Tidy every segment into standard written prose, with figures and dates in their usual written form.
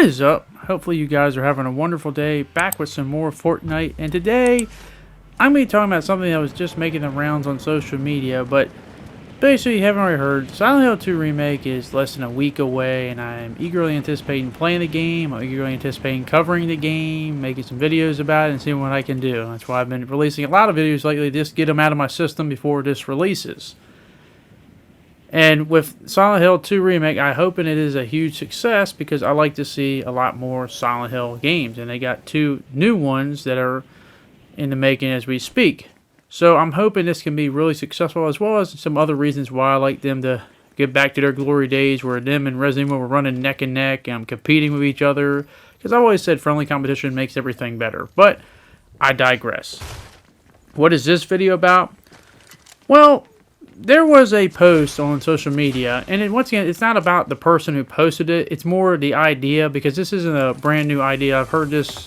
What is up? Hopefully you guys are having a wonderful day. Back with some more Fortnite, and today I'm going to be talking about something that was just making the rounds on social media, but basically you haven't already heard. Silent Hill 2 Remake is less than a week away, and I'm eagerly anticipating playing the game. I'm eagerly anticipating covering the game, making some videos about it, and seeing what I can do. That's why I've been releasing a lot of videos lately, just to get them out of my system before this releases. And with Silent Hill 2 Remake, I hope it is a huge success because I like to see a lot more Silent Hill games. And they got 2 new ones that are in the making as we speak. So I'm hoping this can be really successful, as well as some other reasons why I like them to get back to their glory days where them and Resident Evil were running neck and neck and competing with each other. Because I've always said friendly competition makes everything better. But I digress. What is this video about? Well, there was a post on social media, and once again, it's not about the person who posted it. It's more the idea, because this isn't a brand new idea. I've heard this,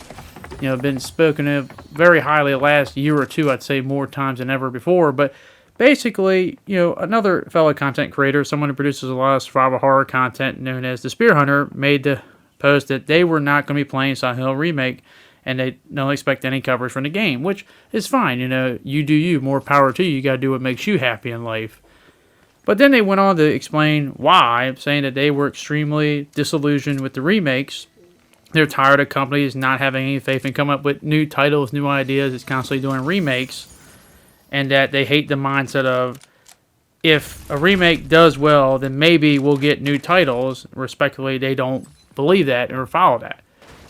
been spoken of very highly the last year or two. I'd say more times than ever before. But basically, another fellow content creator, someone who produces a lot of survival horror content, known as the Spear Hunter, made the post that they were not going to be playing Silent Hill Remake, and they don't expect any coverage from the game, which is fine. You do you. More power to you. You got to do what makes you happy in life. But then they went on to explain why, saying that they were extremely disillusioned with the remakes. They're tired of companies not having any faith in coming up with new titles, new ideas. It's constantly doing remakes. And that they hate the mindset of, if a remake does well, then maybe we'll get new titles. Respectively, they don't believe that or follow that.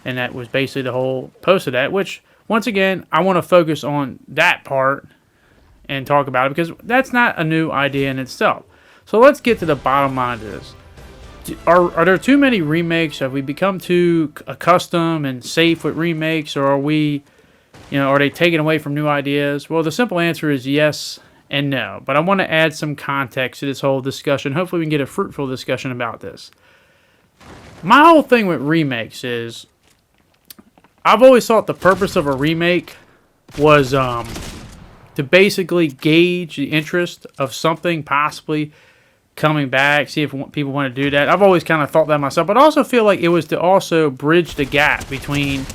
And that was basically the whole post of that, which, once again, I want to focus on that part and talk about it, because that's not a new idea in itself. So let's get to the bottom line of this. Are there too many remakes? Have we become too accustomed and safe with remakes, or are we, are they taken away from new ideas? Well, the simple answer is yes and no. But I want to add some context to this whole discussion. Hopefully we can get a fruitful discussion about this. My whole thing with remakes is, I've always thought the purpose of a remake was to basically gauge the interest of something possibly coming back, see if people want to do that. I've always kind of thought that myself, but I also feel like it was to also bridge the gap between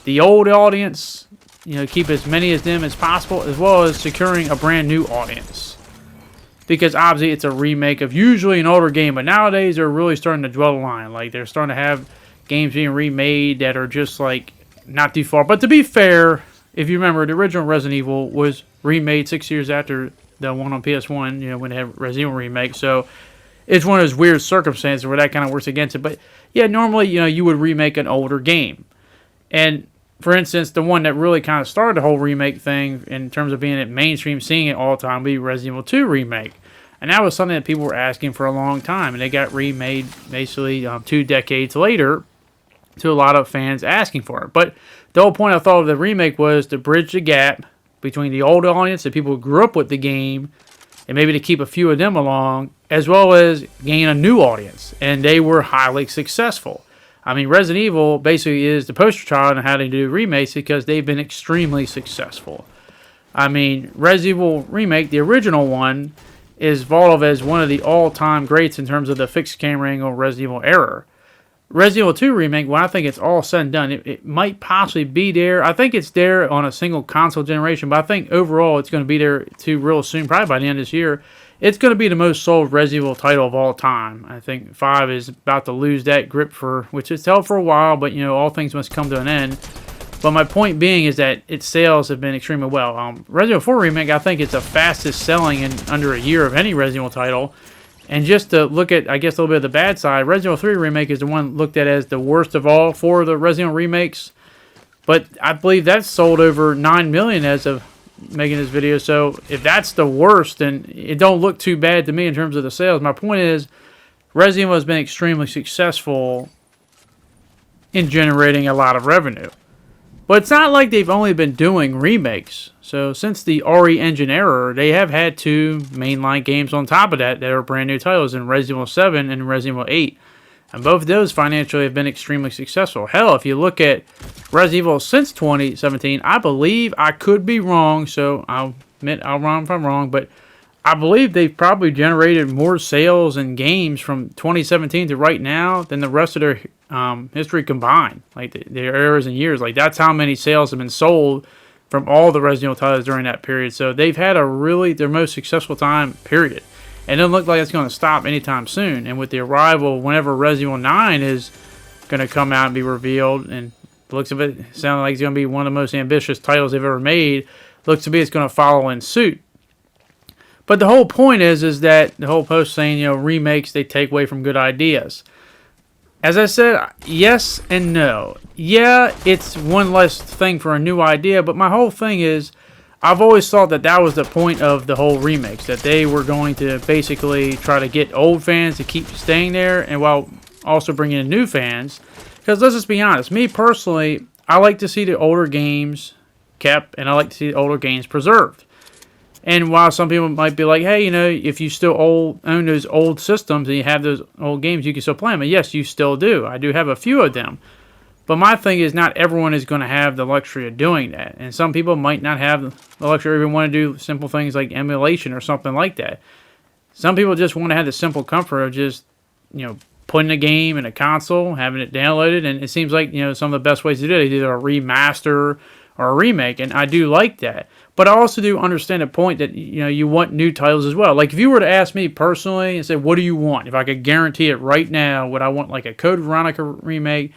the old audience, keep as many of them as possible, as well as securing a brand new audience. Because obviously it's a remake of usually an older game, but nowadays they're really starting to dwell the line. Like, they're starting to have games being remade that are just like not too far. But to be fair, if you remember, the original Resident Evil was remade 6 years after the one on PS1, when they had Resident Evil Remake. So it's one of those weird circumstances where that kind of works against it. But yeah, normally, you would remake an older game. And for instance, the one that really kind of started the whole remake thing in terms of being at mainstream, seeing it all the time, would be Resident Evil 2 Remake. And that was something that people were asking for a long time. And they got remade basically 2 decades later, to a lot of fans asking for it. But the whole point I thought of the remake was to bridge the gap between the old audience, the people who grew up with the game, and maybe to keep a few of them along, as well as gain a new audience. And they were highly successful. I mean, Resident Evil basically is the poster child on how to do remakes, because they've been extremely successful. I mean, Resident Evil Remake, the original one, is thought of as one of the all-time greats in terms of the fixed camera angle Resident Evil era. Resident Evil 2 Remake, when I think it's all said and done, it might possibly be there. I think it's there on a single console generation, but I think overall it's going to be there too real soon, probably by the end of this year. It's going to be the most sold Resident Evil title of all time. I think 5 is about to lose that grip, which it's held for a while, but all things must come to an end. But my point being is that its sales have been extremely well. Resident Evil 4 Remake, I think it's the fastest selling in under a year of any Resident Evil title. And just to look at, I guess, a little bit of the bad side, Resident Evil 3 Remake is the one looked at as the worst of all 4 of the Resident Evil remakes. But I believe that's sold over 9 million as of making this video. So if that's the worst, then it don't look too bad to me in terms of the sales. My point is, Resident Evil has been extremely successful in generating a lot of revenue. But it's not like they've only been doing remakes. So since the RE Engine era, they have had 2 mainline games on top of that are brand new titles in Resident Evil 7 and Resident Evil 8. And both of those financially have been extremely successful. Hell, if you look at Resident Evil since 2017, I believe, I could be wrong, so I'll admit I'll wrong if I'm wrong, but I believe they've probably generated more sales and games from 2017 to right now than the rest of their history combined, like the eras and years. Like that's how many sales have been sold from all the Resident Evil titles during that period. So they've had their most successful time, period. And it doesn't look like it's going to stop anytime soon. And with the arrival, whenever Resident Evil 9 is going to come out and be revealed, and the looks of it sounds like it's going to be one of the most ambitious titles they've ever made, looks to be it's going to follow in suit. But the whole point is that the whole post saying, remakes, they take away from good ideas. As I said, yes and no. Yeah, it's one less thing for a new idea, but my whole thing is, I've always thought that was the point of the whole remakes, that they were going to basically try to get old fans to keep staying there, and while also bringing in new fans. Because let's just be honest, me personally, I like to see the older games kept, and I like to see the older games preserved. And while some people might be like, hey, if you still own those old systems and you have those old games, you can still play them. And yes, you still do. I do have a few of them. But my thing is, not everyone is going to have the luxury of doing that. And some people might not have the luxury or even want to do simple things like emulation or something like that. Some people just want to have the simple comfort of just, putting a game in a console, having it downloaded. And it seems like, some of the best ways to do it is either a remaster or a remake. And I do like that. But I also do understand the point that, you want new titles as well. Like, if you were to ask me personally and say, what do you want? If I could guarantee it right now, would I want like a Code Veronica remake,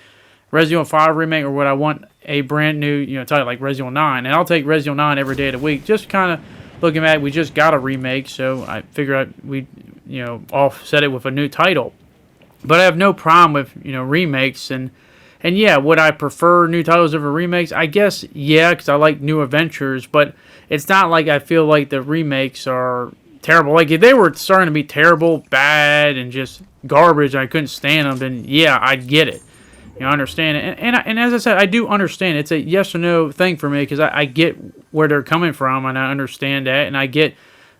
Resident Evil 5 remake, or would I want a brand new, title like Resident Evil 9? And I'll take Resident Evil 9 every day of the week. Just kind of looking at it, we just got a remake, so I figured we'd, offset it with a new title. But I have no problem with, remakes. And yeah, would I prefer new titles over remakes? I guess, yeah, because I like new adventures. But it's not like I feel like the remakes are terrible. Like, if they were starting to be terrible, bad, and just garbage, and I couldn't stand them, then yeah, I'd get it. I understand it. And as I said, I do understand. It's a yes or no thing for me, because I get where they're coming from, and I understand that. And I get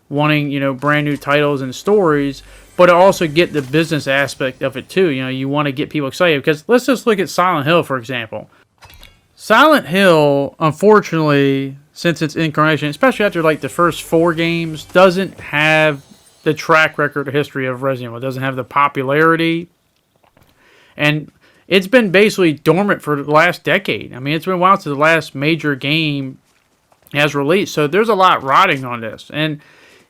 wanting, brand new titles and stories. But I also get the business aspect of it too. You want to get people excited. Because let's just look at Silent Hill, for example. Silent Hill, unfortunately, since its incarnation, especially after like the first 4 games, doesn't have the track record or history of Resident Evil. It doesn't have the popularity. And it's been basically dormant for the last decade. I mean, it's been a while since the last major game has released. So there's a lot riding on this. And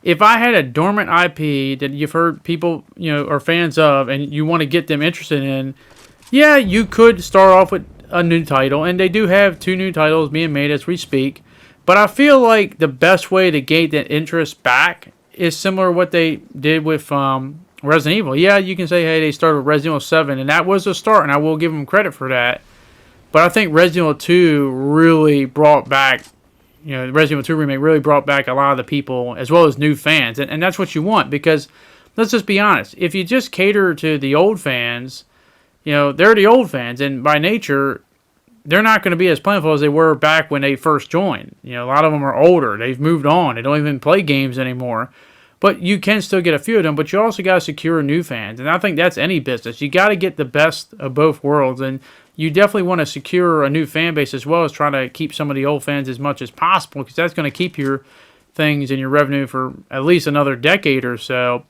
if I had a dormant IP that you've heard people, are fans of, and you want to get them interested in, yeah, you could start off with a new title. And they do have 2 new titles being made as we speak. But I feel like the best way to gate that interest back is similar to what they did with Resident Evil. Yeah, you can say, hey, they started with Resident Evil 7, and that was a start, and I will give them credit for that. But I think Resident Evil 2 really brought back, the Resident Evil 2 remake really brought back a lot of the people, as well as new fans. And that's what you want, because let's just be honest. If you just cater to the old fans, they're the old fans, and by nature, they're not going to be as plentiful as they were back when they first joined. A lot of them are older. They've moved on. They don't even play games anymore. But you can still get a few of them, but you also got to secure new fans. And I think that's any business. You got to get the best of both worlds. And you definitely want to secure a new fan base as well as try to keep some of the old fans as much as possible, because that's going to keep your things and your revenue for at least another decade or so.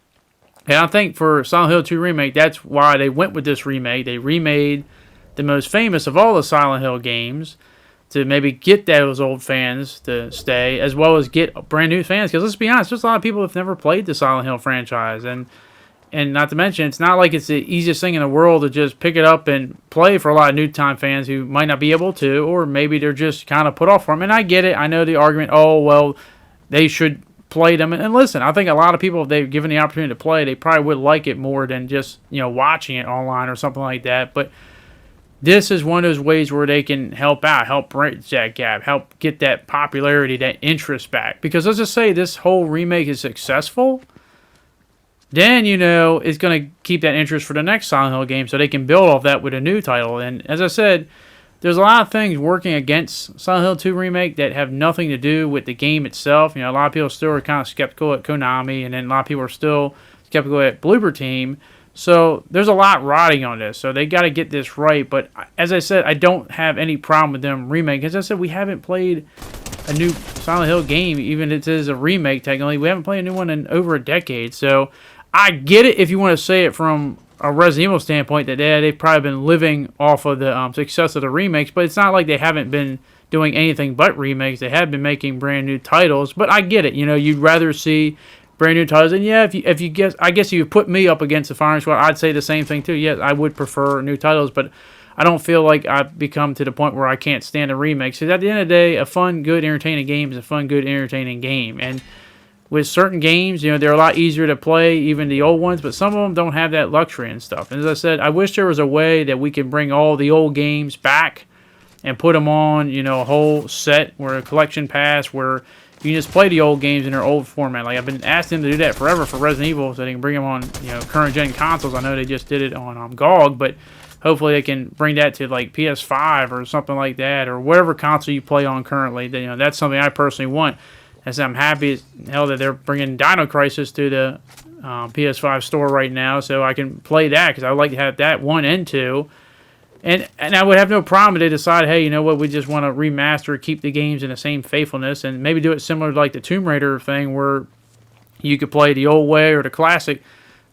And I think for Silent Hill 2 Remake, that's why they went with this remake. They remade the most famous of all the Silent Hill games to maybe get those old fans to stay, as well as get brand new fans. Because let's be honest, there's a lot of people who have never played the Silent Hill franchise. And not to mention, it's not like it's the easiest thing in the world to just pick it up and play for a lot of new-time fans who might not be able to, or maybe they're just kind of put off from them. And I get it. I know the argument, they should play them. And listen, I think a lot of people, if they've given the opportunity to play, they probably would like it more than just, watching it online or something like that. But this is one of those ways where they can help out, help bridge that gap, help get that popularity, that interest back. Because let's just say this whole remake is successful, then, it's going to keep that interest for the next Silent Hill game, so they can build off that with a new title. And as I said, there's a lot of things working against Silent Hill 2 Remake that have nothing to do with the game itself. A lot of people still are kind of skeptical at Konami, and then a lot of people are still skeptical at Bloober Team. So there's a lot riding on this. So they got to get this right. But as I said, I don't have any problem with them remaking. As I said, we haven't played a new Silent Hill game, even if it is a remake technically. We haven't played a new one in over a decade. So I get it if you want to say it from a Resident Evil standpoint, that they've probably been living off of the success of the remakes, but it's not like they haven't been doing anything but remakes. They have been making brand new titles, but I get it. You'd rather see brand new titles, and yeah, if you guess, I guess you put me up against the firing squad, I'd say the same thing too. Yes, I would prefer new titles, but I don't feel like I've become to the point where I can't stand a remake. Because at the end of the day, a fun, good, entertaining game is a fun, good, entertaining game, and with certain games, they're a lot easier to play, even the old ones, but some of them don't have that luxury and stuff. And as I said, I wish there was a way that we could bring all the old games back and put them on, a whole set, where a collection pass, where you can just play the old games in their old format. Like, I've been asking them to do that forever for Resident Evil, so they can bring them on, current-gen consoles. I know they just did it on GOG, but hopefully they can bring that to, like, PS5 or something like that, or whatever console you play on currently. That's something I personally want. As I'm happy as hell that they're bringing Dino Crisis to the PS5 store right now, so I can play that, because I would like to have that 1 and 2. And I would have no problem if they decide, hey, you know what, we just want to remaster, keep the games in the same faithfulness, and maybe do it similar to like the Tomb Raider thing, where you could play the old way or the classic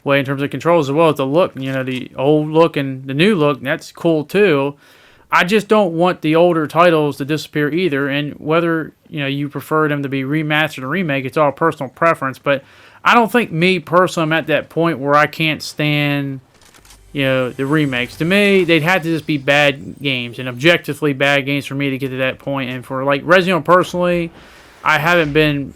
way in terms of controls, as well as the look. The old look and the new look, that's cool too. I just don't want the older titles to disappear either, and whether you prefer them to be remastered or remake, it's all personal preference. But I don't think me personally, I'm at that point where I can't stand the remakes. To me, they'd have to just be bad games, and objectively bad games for me to get to that point. And for like Resident Evil personally, I haven't been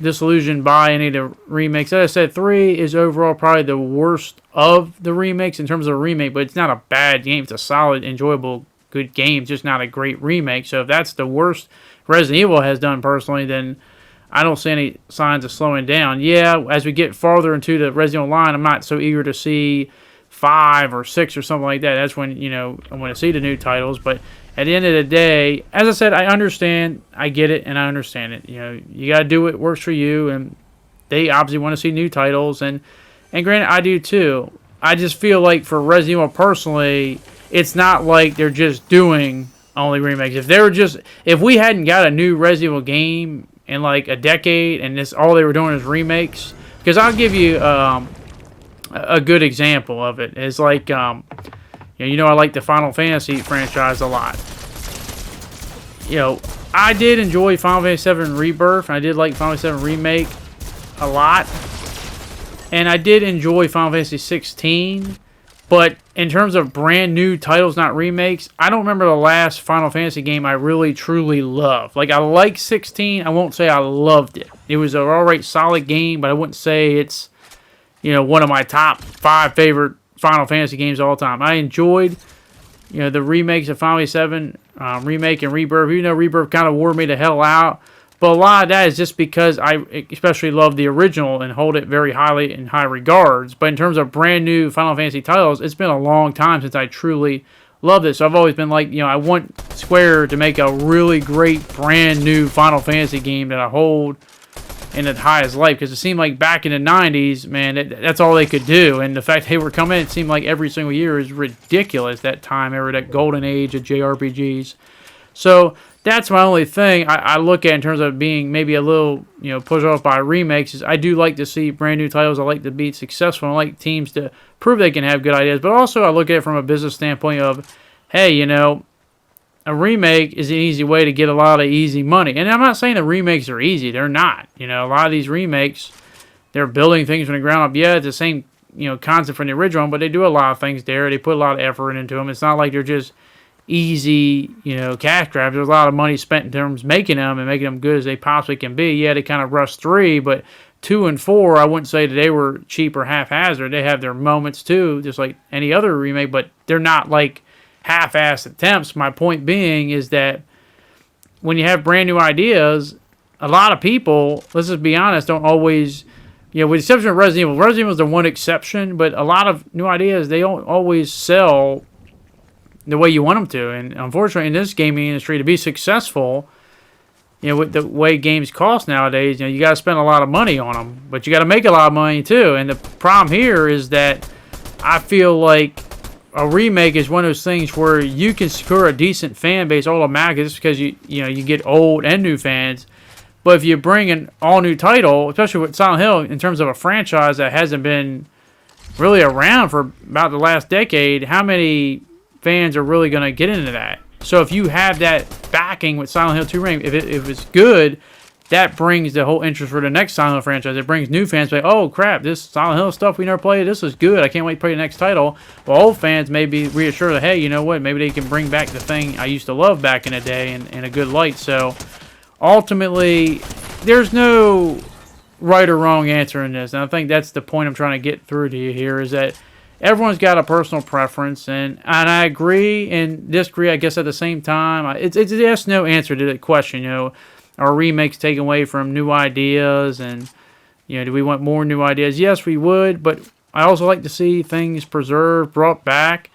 disillusioned by any of the remakes. As I said, 3 is overall probably the worst of the remakes in terms of a remake, but it's not a bad game. It's a solid, enjoyable, good game, just not a great remake. So if that's the worst Resident Evil has done personally, then I don't see any signs of slowing down. Yeah, as we get farther into the Resident Evil line, I'm not so eager to see 5 or 6 or something like that. That's when I want to see the new titles. But at the end of the day, as I said, I understand, I get it, and I understand it. You got to do what works for you, and they obviously want to see new titles, and granted, I do too. I just feel like for Resident Evil personally, it's not like they're just doing only remakes. If we hadn't got a new Resident Evil game in like a decade, and this all they were doing is remakes, because I'll give you a good example of it. It's like I like the Final Fantasy franchise a lot. I did enjoy Final Fantasy VII Rebirth, and I did like Final Fantasy VII Remake a lot. And I did enjoy Final Fantasy 16, but in terms of brand new titles, not remakes, I don't remember the last Final Fantasy game I really, truly loved. Like, I like 16, I won't say I loved it. It was an alright, solid game, but I wouldn't say it's, one of my top 5 favorite Final Fantasy games of all time. I enjoyed, the remakes of Final Fantasy VII Remake and Rebirth, even though Rebirth kind of wore me the hell out. But a lot of that is just because I especially love the original and hold it very highly in high regards. But in terms of brand new Final Fantasy titles, it's been a long time since I truly loved it. So I've always been like, I want Square to make a really great brand new Final Fantasy game that I hold in the highest light. Because it seemed like back in the 90s, man, that's all they could do. And the fact they were coming in, it seemed like every single year is ridiculous. That time era, that golden age of JRPGs. So that's my only thing I look at in terms of being maybe a little, pushed off by remakes. Is I do like to see brand new titles. I like to be successful. I like teams to prove they can have good ideas. But also I look at it from a business standpoint of, hey, a remake is an easy way to get a lot of easy money. And I'm not saying the remakes are easy. They're not. A lot of these remakes, they're building things from the ground up. Yeah, it's the same, concept from the original, but they do a lot of things there. They put a lot of effort into them. It's not like they're just easy, cash grabs. There's a lot of money spent in terms of making them and making them good as they possibly can be. Yeah, they kind of rushed 3, but 2 and 4, I wouldn't say that they were cheap or haphazard. They have their moments too, just like any other remake, but they're not like half-assed attempts. My point being is that when you have brand new ideas, a lot of people, let's just be honest, don't always, with the exception of Resident Evil is the one exception, but a lot of new ideas, they don't always sell the way you want them to. And unfortunately, in this gaming industry, to be successful, with the way games cost nowadays, you got to spend a lot of money on them, but you got to make a lot of money too. And the problem here is that I feel like a remake is one of those things where you can secure a decent fan base automatically just because you get old and new fans. But if you bring an all new title, especially with Silent Hill, in terms of a franchise that hasn't been really around for about the last decade, how many fans are really going to get into that? So if you have that backing with Silent Hill 2 Remake, if it's good, that brings the whole interest for the next Silent Hill franchise. It brings new fans like, oh crap, this Silent Hill stuff we never played, this is good. I can't wait to play the next title. Well, old fans may be reassured that, hey, you know what, maybe they can bring back the thing I used to love back in the day in a good light. So ultimately, there's no right or wrong answer in this. And I think that's the point I'm trying to get through to you here, is that everyone's got a personal preference, and I agree and disagree, I guess, at the same time. It's a yes-no answer to that question. You know, are remakes taken away from new ideas, and you know, do we want more new ideas? Yes, we would, but I also like to see things preserved, brought back.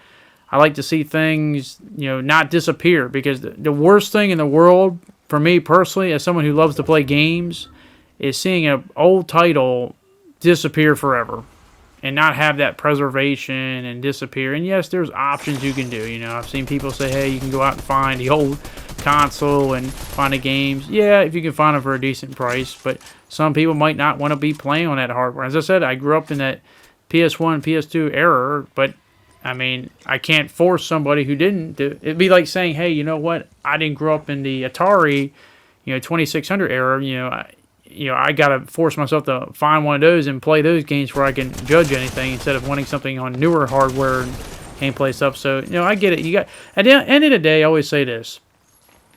I like to see things, you know, not disappear, because the worst thing in the world for me personally, as someone who loves to play games, is seeing an old title disappear forever and not have that preservation and disappear. And yes, there's options you can do. You know, I've seen people say, hey, you can go out and find the old console and find the games. Yeah, if you can find them for a decent price, but some people might not want to be playing on that hardware. As I said, I grew up in that PS1, PS2 era, but I mean, I can't force somebody who didn't. It'd be like saying, hey, you know what? I didn't grow up in the Atari, 2600 era. I gotta force myself to find one of those and play those games where I can judge anything instead of wanting something on newer hardware and gameplay stuff. So, I get it. You got, at the end of the day, I always say this: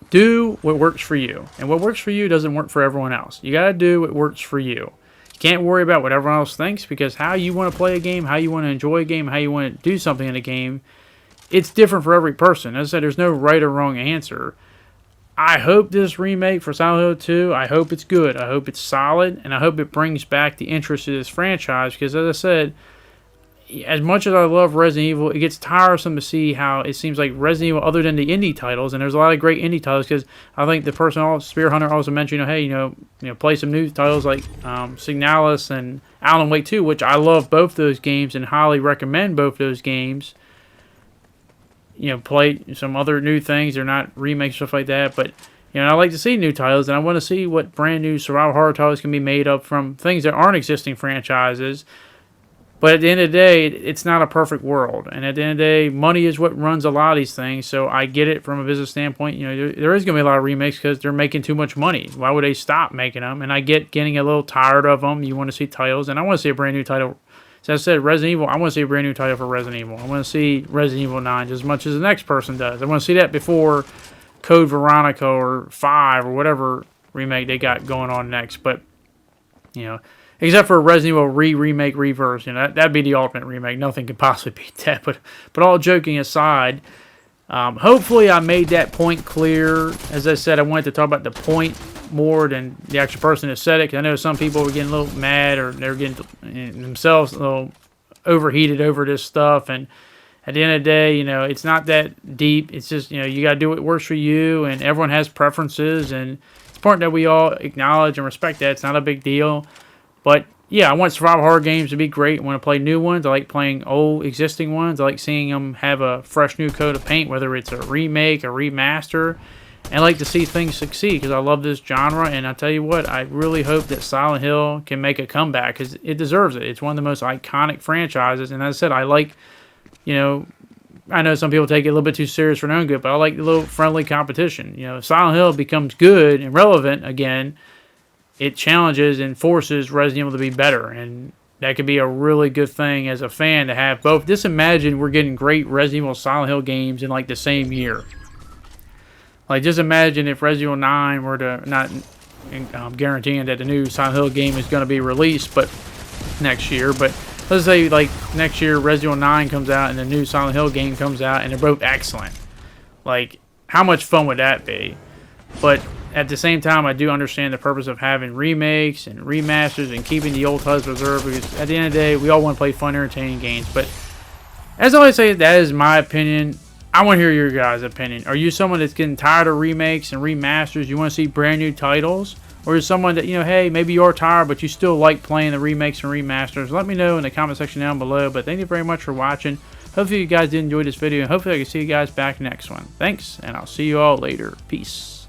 do what works for you, and what works for you doesn't work for everyone else. You gotta do what works for you. You can't worry about what everyone else thinks, because how you want to play a game, how you want to enjoy a game, how you want to do something in a game, it's different for every person. As I said, there's no right or wrong answer. I hope this remake for Silent Hill 2, I hope it's good. I hope it's solid, and I hope it brings back the interest of this franchise, because as I said, as much as I love Resident Evil, it gets tiresome to see how it seems like Resident Evil, other than the indie titles, and there's a lot of great indie titles, because I think the person, Spear Hunter, also mentioned, hey, play some new titles like Signalis and Alan Wake 2, which I love both those games and highly recommend both those games. Play some other new things. They're not remakes, stuff like that. But, I like to see new titles, and I want to see what brand new survival horror titles can be made up from things that aren't existing franchises. But at the end of the day, it's not a perfect world. And at the end of the day, money is what runs a lot of these things. So I get it from a business standpoint. There is going to be a lot of remakes because they're making too much money. Why would they stop making them? And I get getting a little tired of them. You want to see titles, and I want to see a brand new title. So I said, Resident Evil, I want to see a brand new title for Resident Evil. I want to see Resident Evil 9 just as much as the next person does. I want to see that before Code Veronica or 5 or whatever remake they got going on next. But, except for Resident Evil remake, reverse, that'd be the ultimate remake. Nothing could possibly beat that. But all joking aside, hopefully I made that point clear. As I said, I wanted to talk about the point more than the actual person that said it, because I know some people were getting a little mad, or they're getting themselves a little overheated over this stuff. And at the end of the day, it's not that deep. It's just, you got to do what works for you, and everyone has preferences, and it's important that we all acknowledge and respect that. It's not a big deal. But yeah, I want survival horror games to be great. I want to play new ones. I like playing old existing ones. I like seeing them have a fresh new coat of paint, whether it's a remake, a remaster. And I like to see things succeed, because I love this genre. And I tell you what, I really hope that Silent Hill can make a comeback, because it deserves it. It's one of the most iconic franchises. And as I said, I like, I know some people take it a little bit too serious for their own good, but I like a little friendly competition. If Silent Hill becomes good and relevant again, it challenges and forces Resident Evil to be better. And that could be a really good thing as a fan to have both. Just imagine we're getting great Resident Evil Silent Hill games in like the same year. Like, just imagine if Resident Evil 9 were to, not guaranteeing that the new Silent Hill game is going to be released but next year, but let's say like next year Resident Evil 9 comes out and the new Silent Hill game comes out, and they're both excellent. Like, how much fun would that be? But at the same time, I do understand the purpose of having remakes and remasters and keeping the old titles preserved, because at the end of the day, we all want to play fun, entertaining games. But as I always say, that is my opinion. I want to hear your guys' opinion. Are you someone that's getting tired of remakes and remasters? You want to see brand new titles? Or is someone that, hey, maybe you're tired, but you still like playing the remakes and remasters? Let me know in the comment section down below. But thank you very much for watching. Hopefully you guys did enjoy this video, and hopefully I can see you guys back next one. Thanks, and I'll see you all later. Peace.